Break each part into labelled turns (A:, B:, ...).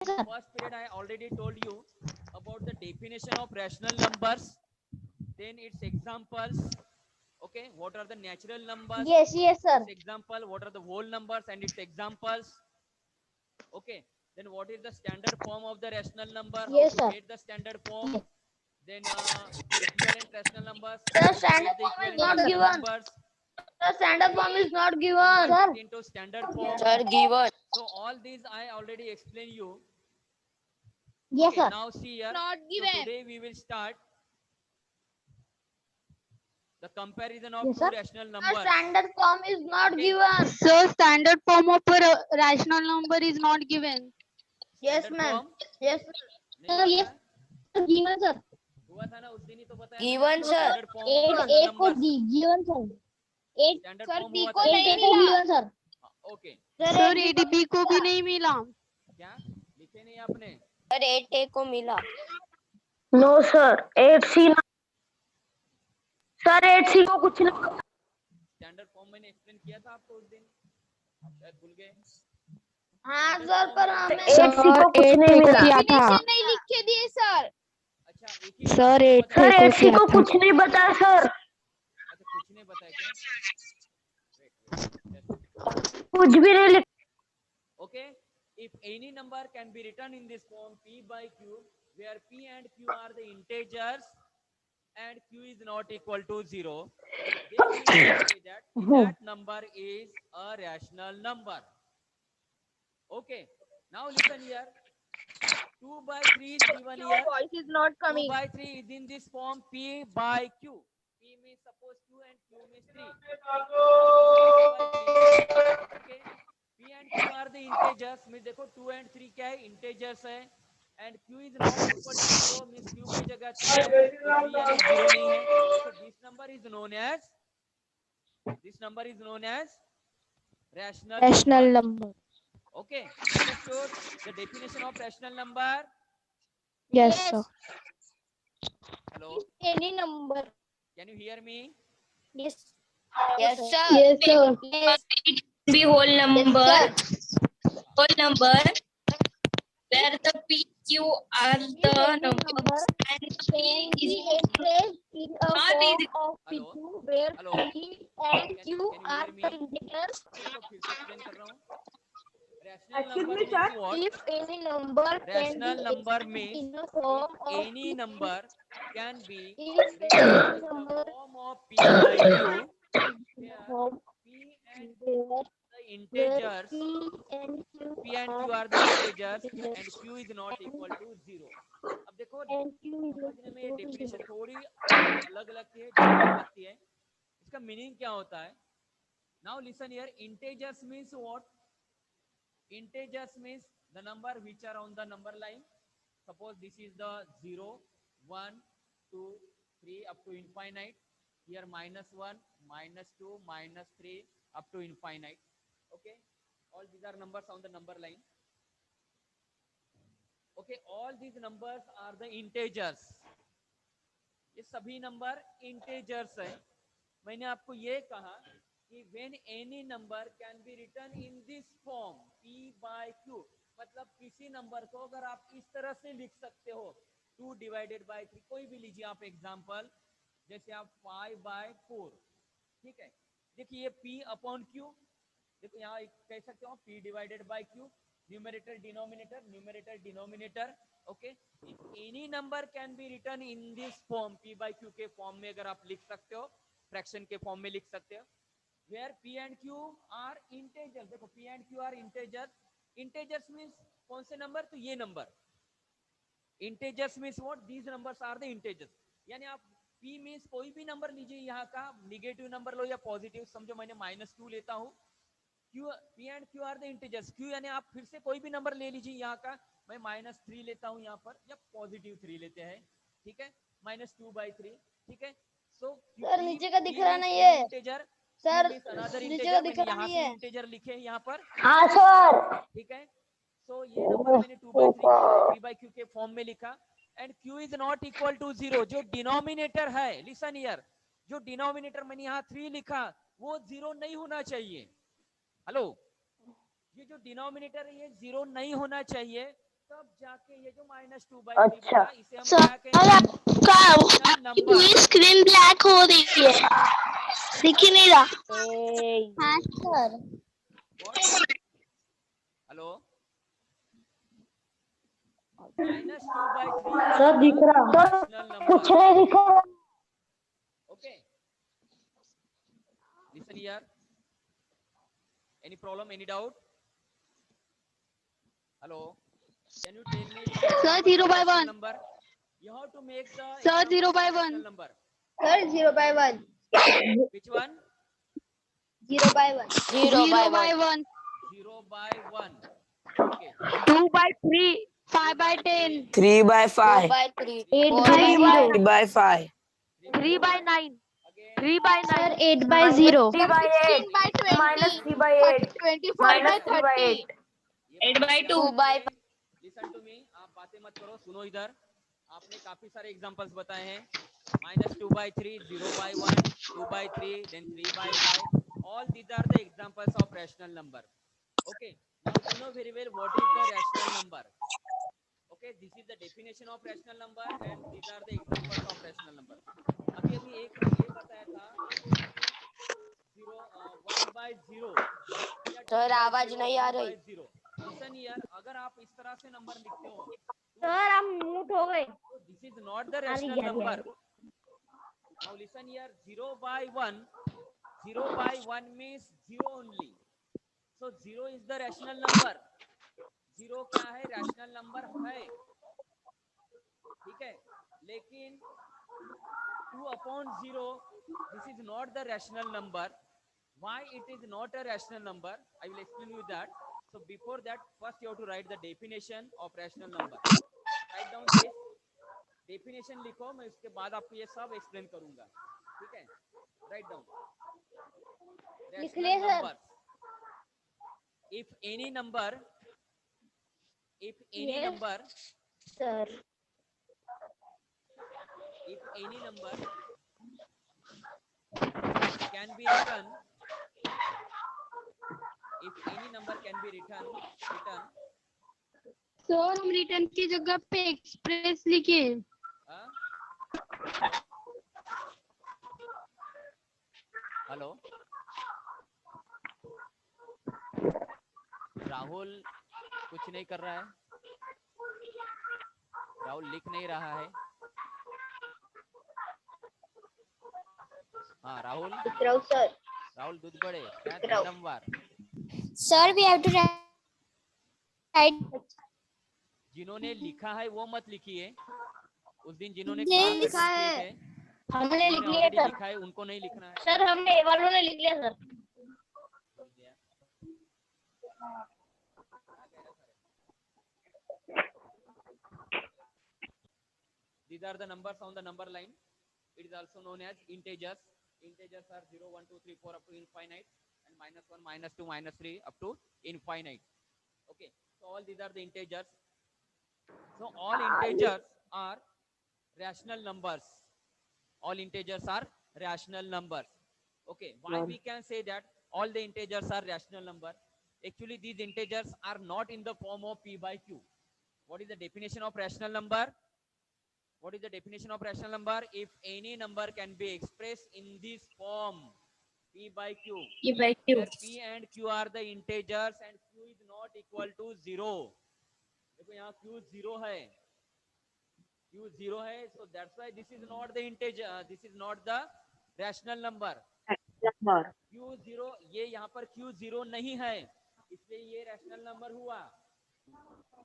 A: In first period, I already told you about the definition of rational numbers, then its examples. Okay, what are the natural numbers?
B: Yes, yes,
A: Its
B: sir.
A: example. What are the whole numbers and its examples? Okay, then what is the standard form of the rational number? How
B: Yes,
A: to
B: sir.
A: get the standard form? Then equivalent rational numbers.
B: Sir,
A: How to
B: standard
A: get the
B: form is
A: equivalent
B: not
A: rational
B: given.
A: numbers?
B: The standard form is not
A: Convert
B: given.
A: it
B: Sir,
A: into standard form.
C: Sir, given.
A: So all these I already explained you.
B: yes,
A: Okay,
B: sir.
A: now see here.
D: Not
A: So
D: given.
A: today we will start the comparison of
B: Yes,
A: two
B: sir.
A: rational
B: The
A: numbers.
B: standard form is not
A: Okay,
B: given.
D: So standard form of a rational number is not given.
B: Yes,
A: standard
B: ma'am.
A: form
B: Yes,
A: नहीं
B: sir.
A: हुआ
B: Yes,
A: था?
B: sir. Given, sir.
A: हुआ था ना, उस दिन ही तो बताया मैंने
C: Given,
A: आपको
C: sir.
A: Standard form of the
B: 8
A: rational
B: 8 को
A: numbers.
B: given, sir. 8
A: standard
D: sir
A: form
D: B
A: हुआ
D: को
A: था.
B: 8
D: नहीं
B: को
D: मिला।
B: given, sir.
A: Okay,
B: Sir,
D: sir
B: 8
D: ADB को भी नहीं मिला।
A: क्या लिखे नहीं आपने?
C: सर 8A को मिला।
B: No sir 8C sir 8C को कुछ नहीं।
A: स्टैंडर्ड फॉर्म मैंने एक्सप्लेन किया था आपको उस दिन, शायद भूल गए.
B: हाँ सर, पर हमें
D: सर
B: 8C को कुछ नहीं मिला।
D: डेफिनेशन नहीं लिख के दिए सर।
A: अच्छा, एक ही
D: सर
A: बात
D: 8
A: बताया.
B: सर 8C को कुछ नहीं बताया सर।
A: अच्छा, कुछ नहीं बताया क्या?
B: कुछ भी नहीं लिखा।
A: Okay, if any number can be written in this form p by q, where p and q are the integers and q is not equal to 0, then we can say that that number is a rational number. Okay, now listen here. 2 by 3 is given here.
D: voice is not
A: 2
D: coming.
A: by 3 is in this form p by q. P means suppose q and q means 3. Okay, p and q are the integers. means देखो 2 and 3 क्या है? integers है. and q is not equal to 0 means q की जगह 3 है, तो 3 यानी 0 नहीं है. so this number is known as rational number. Okay, understood the definition of rational number?
D: Yes sir.
A: Hello,
B: Any number.
A: can you hear me?
B: Yes.
C: Yes, sir.
B: Yes, sir.
C: Yes. Be whole number. Whole number. Where the P, Q are the numbers and P is
B: expressed in a
C: not
B: form
C: easy.
B: of
A: Hello?
B: PQ where
A: Hello?
B: P and
A: Can
B: Q
A: you
B: are
A: hear me?
B: the integers.
A: देखो फिर से explain कर रहा हूँ. Rational number means what?
B: If any number
A: Rational number
B: expressed
A: means
B: in a form
A: if
B: of
A: any number can be
B: if
A: written
B: any
A: in the
B: number
A: form of p by q, where
B: form
A: p and
B: where
A: the integers,
B: and Q
A: p and q
B: are
A: are the integers and q is not equal to 0. अब देखो
B: and Q is
A: समझने में ये
B: equal to
A: definition
B: 0.
A: थोड़ी अलग लगती है, different लगती है. इसका मीनिंग क्या होता है? Now listen here. Integers means what? Integers means the number which are on the number line. Suppose this is the 0, 1, 2, 3 up to infinite. Here -1, -2, -3 up to infinite. Okay, all these are numbers on the number line. Okay, all these numbers are the integers. ये सभी number integers हैं. मैंने आपको ये कहा कि when any number can be written in this form p by q, मतलब किसी नंबर को अगर आप इस तरह से लिख सकते हो 2 divided by 3, कोई भी लीजिए आप एग्जांपल, जैसे आप 5 by 4. ठीक है, देखिए ये p अपॉन q, देखो यहाँ कह सकते हो p divided by q, numerator denominator. Okay, any number can be written in this form p by q के फॉर्म में अगर आप लिख सकते हो, फ्रैक्शन के फॉर्म में लिख सकते हो. where p and q are integers. देखो p and q are integers. integers means कौन से नंबर? तो ये number. integers means what? these numbers are the integers. यानी आप p means कोई भी नंबर लीजिए, यहाँ का निगेटिव नंबर लो या पॉजिटिव, समझो मैंने -2 लेता हूँ. q, p and q are the integers. q यानी आप फिर से कोई भी नंबर ले लीजिए, यहाँ का मैं -3 लेता हूँ यहाँ पर, या +3 लेते हैं. ठीक है, -2 by 3. ठीक है, सो
B: सर नीचे का दिख रहा नहीं है.
A: इंटीजर
B: सर
A: अनदर
B: नीचे का
A: इंटीजर,
B: दिख
A: मैंने
B: रहा
A: यहाँ
B: नहीं
A: से
B: है.
A: इंटीजर लिखे हैं यहाँ पर.
B: हाँ सर.
A: ठीक है, सो ये नंबर मैंने 2 by 3 p by q के फॉर्म में लिखा. And q is not equal to 0. जो डिनोमिनेटर है, लिसन हियर, जो डिनोमिनेटर मैंने यहाँ 3 लिखा, वो 0 नहीं होना चाहिए. हेलो, ये जो डिनोमिनेटर है ये 0 नहीं होना चाहिए. तब जाके ये जो -2 by 3
B: अच्छा।
A: बना, इसे हम
B: सर,
A: क्या कहेंगे? Rational number.
B: पूरी स्क्रीन ब्लैक हो रही है, दिख ही नहीं रहा। हाँ सर।
A: हेलो, -2 by 3
B: सर दिख रहा।
A: रैशनल
B: कुछ
A: नंबर।
B: नहीं दिख रहा।
A: Okay, listen here, any problem, any doubt? Hello, can you tell me some
D: Sir,
A: examples
D: 0
A: of
D: by
A: rational
D: 1.
A: number? You have to make the
D: Sir,
A: example
D: 0
A: of
D: by
A: rational
D: 1.
A: number.
B: Sir 0 by 1।
A: Which one?
B: 0 by 1।
D: 0 by 1.
A: 0 by 1. Okay.
D: 2 by 3. 5 by 10.
E: 3 by 5,
B: 8
D: 4
B: by
D: by
B: 0।
E: 3 by 5,
D: 3 by 9.
A: Again,
D: 3 by
B: sir
D: 9.
B: 8 by 0।
F: 3 by 8
B: 16 by 20।
F: minus 3 by 8
B: 24 by
F: minus 3 by
B: 30।
F: 8
A: ये
C: 8 by 2
A: listen to me, आप बातें मत करो, सुनो इधर। आपने काफी सारे एग्जांपल्स बताए हैं। -2 by 3, 0 by 1, 2 by 3, then 3 by 5. All these are the examples of rational number. Okay. Now you know very well what is the rational number. Okay, this is the definition of rational number and these are the examples of rational number. अभी अभी एक ने ये बताया था कि 1 by 0 या 2
F: sir
A: by
F: आवाज
A: 0,
F: नहीं आ
A: 3 by
F: रही
A: 0. Listen here, अगर आप इस तरह से नंबर लिखते हो
B: सर आप म्यूट हो गए।
A: तो this is not the rational number. Now listen here, 0 by 1, 0 by 1 means 0 only. So 0 is the rational number. 0 क्या है? rational number है, ठीक है? लेकिन 2 upon 0, this is not the rational number. Why it is not a rational number? I will explain you that. So before that, first you have to write the definition of rational number. Write down this. Definition लिखो, मैं उसके बाद आपको ये सब explain करूंगा, ठीक है? Write down.
B: लिख लिए
A: Rational
B: sir.
A: numbers. If any number,
B: Yes.
A: number,
B: sir
A: if any number can be written, if any number can be written,
D: sir हम रिटर्न की जगह पे एक्सप्रेस लिखे।
A: हाँ? हेलो, राहुल कुछ नहीं कर रहा है, राहुल लिख नहीं रहा है। हाँ राहुल,
B: सर।
A: राहुल दूध बड़े क्या number
B: sir we have to write.
A: जिन्होंने लिखा है वो मत लिखिए, उस दिन जिन्होंने
B: ये
A: class में
B: लिखा
A: किए
B: है।
A: थे,
B: हमने लिख
A: जिन्होंने
B: लिया
A: already
B: सर।
A: लिखा है उनको नहीं लिखना है।
B: सर हमने वालों ने लिख लिया sir.
A: These are the numbers on the number line. It is also known as integers. Integers are 0, 1, 2, 3, 4 up to infinite, and -1, -2, -3 up to infinite. Okay, so all these are the integers. So all integers are rational numbers. All integers are rational numbers. Okay, why we can say that all the integers are rational number? Actually, these integers are not in the form of p by q. What is the definition of rational number? What is the definition of rational number? If any number can be expressed in this form, p by q, where p and q are the integers and q is not equal to 0. देखो यहाँ q 0 है, q 0 है, so that's why this is not the integer, this is not the rational number. q 0, ये यहाँ पर q 0 नहीं है, इसलिए ये रैशनल नंबर हुआ,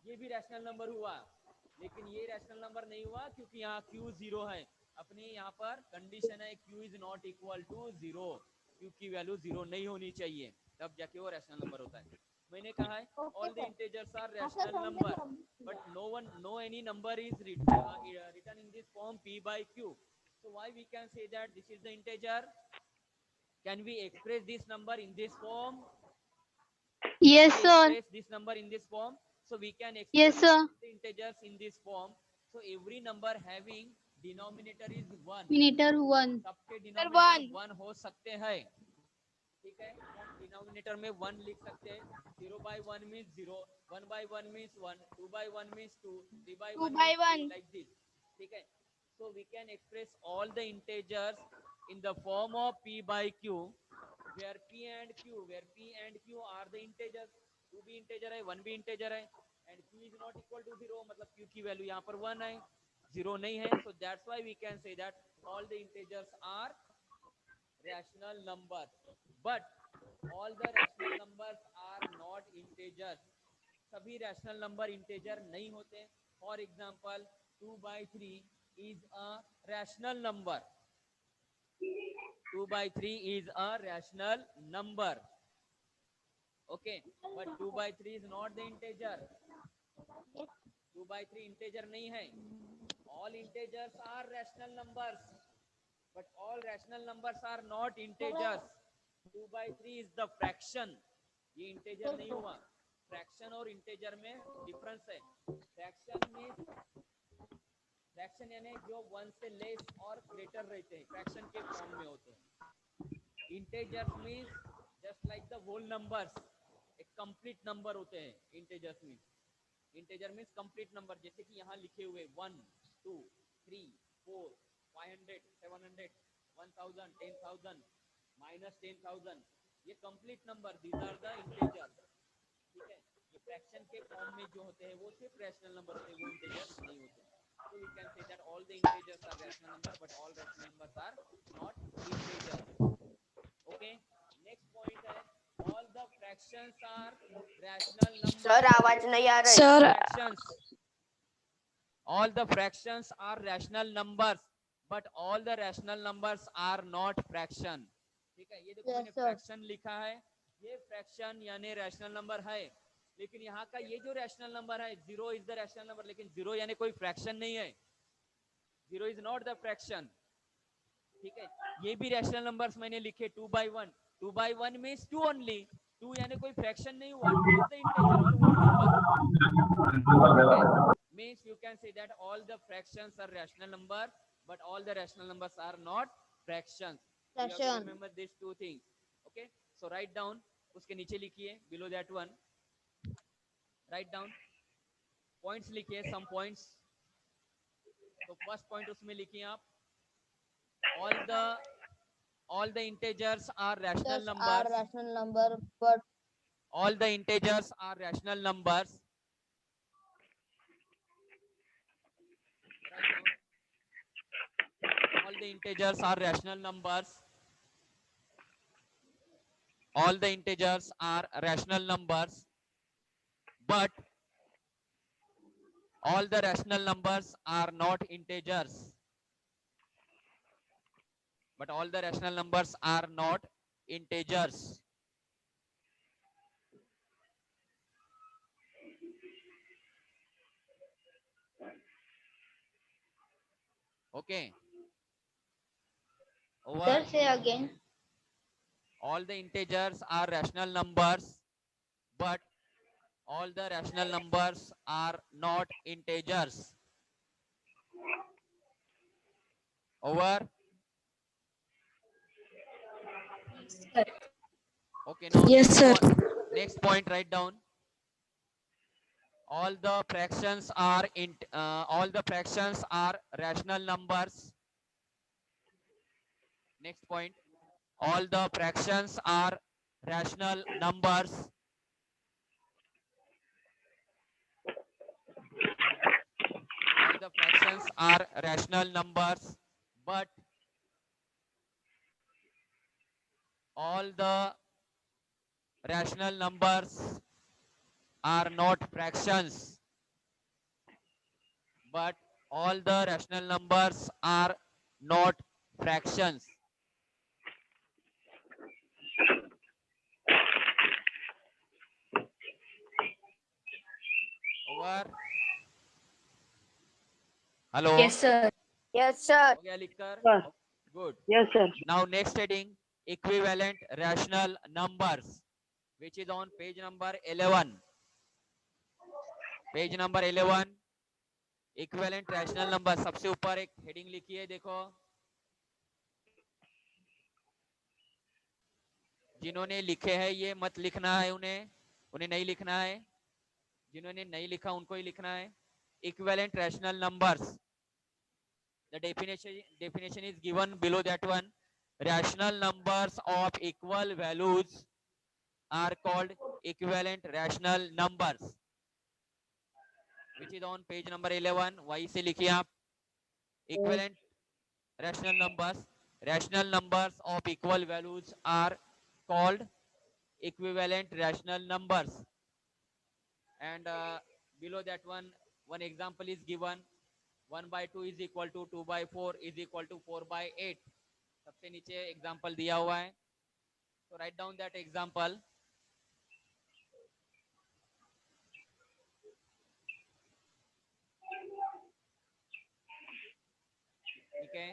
A: ये भी रैशनल नंबर हुआ, लेकिन ये रैशनल नंबर नहीं हुआ क्योंकि यहाँ q 0 है। अपने यहाँ पर कंडीशन है q is not equal to 0, q की वैल्यू 0 नहीं होनी चाहिए, तब जाके वो रैशनल नंबर होता है। मैंने कहा है all the integers are rational number, but no any number is written in this form p by q. So why we can say that this is the integer? Can we express this number in this form?
D: Yes
A: We
D: sir.
A: express this number in this form, so we can express
D: Yes sir.
A: the integers in this form. So every number having denominator is 1,
D: Miniter 1.
A: सबके denominator 1 हो सकते हैं, ठीक है, हम denominator में 1 लिख सकते हैं. 0/1 means 0, 1/1 means 1, 2/1 means 2, 3/1
B: by
A: means 3,
B: 1.
A: like this. ठीक है, so we can express all the integers in the form of p by q, where p and q are the integers. 2 भी integer है, 1 भी integer है, and q is not equal to 0, मतलब q की value यहाँ पर 1 है, 0 नहीं है. So that's why we can say that all the integers are rational numbers, but all the rational numbers are not integers. सभी rational number integer नहीं होते. For example, 2/3 is a rational number. 2/3 is a rational number. Okay, but 2/3 is not the integer. 2/3 integer नहीं है. All integers are rational numbers, but all rational numbers are not integers. 2/3 is the fraction. ये integer नहीं हुआ. Fraction और integer में difference है. Fraction यानी जो 1 से लेस और ग्रेटर रहते हैं, फ्रैक्शन के फॉर्म में होते हैं. Integers means just like the whole numbers, एक कंप्लीट नंबर होते हैं. Integers means, integer means complete number, जैसे कि यहाँ लिखे हुए 1, 2, 3, 4, 500, 700, 1000, 10,000, -10,000, ये complete number, these are the integers. ठीक है, ये फ्रैक्शन के फॉर्म में जो होते हैं वो सिर्फ रैशनल नंबर होते हैं, वो इंटीजर्स नहीं होते. So we can say that all the integers are rational number, but all rational numbers are not integers. Okay, next point है, all the fractions are rational numbers.
E: Sir आवाज नहीं आ रही.
D: Sir,
A: Fractions, all the fractions are rational numbers, but all the rational numbers are not fraction. ठीक है, ये देखो मैंने fraction लिखा है, ये फ्रैक्शन यानी रैशनल नंबर है, लेकिन यहाँ का ये जो रैशनल नंबर है 0 इज द रैशनल नंबर, लेकिन 0 यानी कोई फ्रैक्शन नहीं है. 0 इज नॉट द फ्रैक्शन. ठीक है, ये भी रैशनल नंबर्स मैंने लिखे 2/1. 2/1 मीन्स 2 ओनली. 2 यानी कोई फ्रैक्शन नहीं हुआ. 2 is the integer और whole number. Means you can say that all the fractions are rational number, but all the rational numbers are not fractions. You have to remember these two things. Okay, so write down. उसके नीचे लिखिए below that one. Write down points, लिखिए some points. तो first point उसमें लिखिए आप, all the integers are rational numbers.
E: but
A: All the integers are rational numbers. All the integers are rational numbers. All the integers are rational numbers, but all the rational numbers are not integers. But all the rational numbers are not integers. Okay. Over.
B: Sir, say again.
A: All the integers are rational numbers, but all the rational numbers are not integers. Over. Okay, now
D: Yes, sir.
A: Next point, write down. All the fractions are rational numbers. Next point. All the fractions are rational numbers. All the fractions are rational numbers, but all the rational numbers are not fractions. But all the rational numbers are not fractions. Over. Hello.
C: Yes, sir.
E: yes sir.
A: हो गया लिखकर?
F: Sir.
A: Good.
F: Yes, sir.
A: Now next heading, equivalent rational numbers, which is on page number 11. Page number 11. Equivalent rational numbers. सबसे ऊपर एक heading लिखी है, देखो. जिन्होंने लिखे हैं ये मत लिखना है, उन्हें नहीं लिखना है। जिन्होंने नहीं लिखा उनको ही लिखना है। Equivalent rational numbers, the definition is given below that one. Rational numbers of equal values are called equivalent rational numbers, which is on page number 11. वही से लिखिए आप, equivalent rational numbers of equal values are called equivalent rational numbers. And below that one example is given. 1 by 2 is equal to 2 by 4 is equal to 4 by 8. सबसे नीचे example दिया हुआ है, तो राइट डाउन दैट एग्जाम्पल. ठीक है,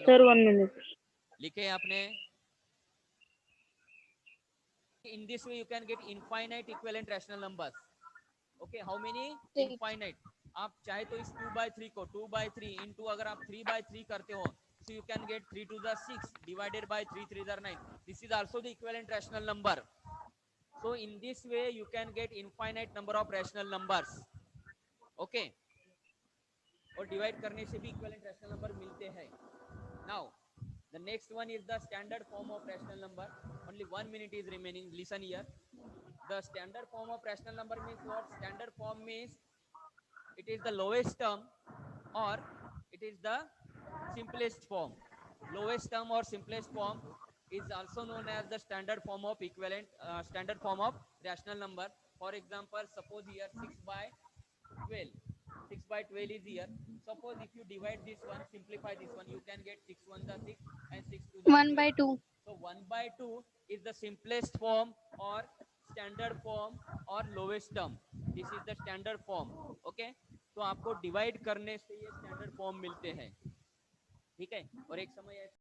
F: sir 1 minute.
A: लिखे आपने. In this way you can get infinite equivalent rational numbers. Okay, how many? Infinite. आप चाहे तो इस 2 by 3 को 2 by 3 into अगर आप 3 by 3 करते हो, so you can get 3 to the 6 divided by 3 3 to the 9. This is also the equivalent rational number. So in this way you can get infinite number of rational numbers. Okay, और divide करने से भी equivalent rational number मिलते हैं. Now the next one is the standard form of rational number. Only 1 minute is remaining. Listen here. The standard form of rational number means what? Standard form means it is the lowest term or it is the simplest form. Lowest term or simplest form is also known as the standard form of standard form of rational number. For example, suppose here 6 by 12. 6 by 12 is here. Suppose if you divide this one, simplify this one, you can get 6 1 the 6 and 6 2 the
D: 1 by 2.
A: So 1 by 2 is the simplest form or standard form or lowest term. This is the standard form. Okay, तो आपको divide करने से ये standard form मिलते हैं. ठीक है, और एक समय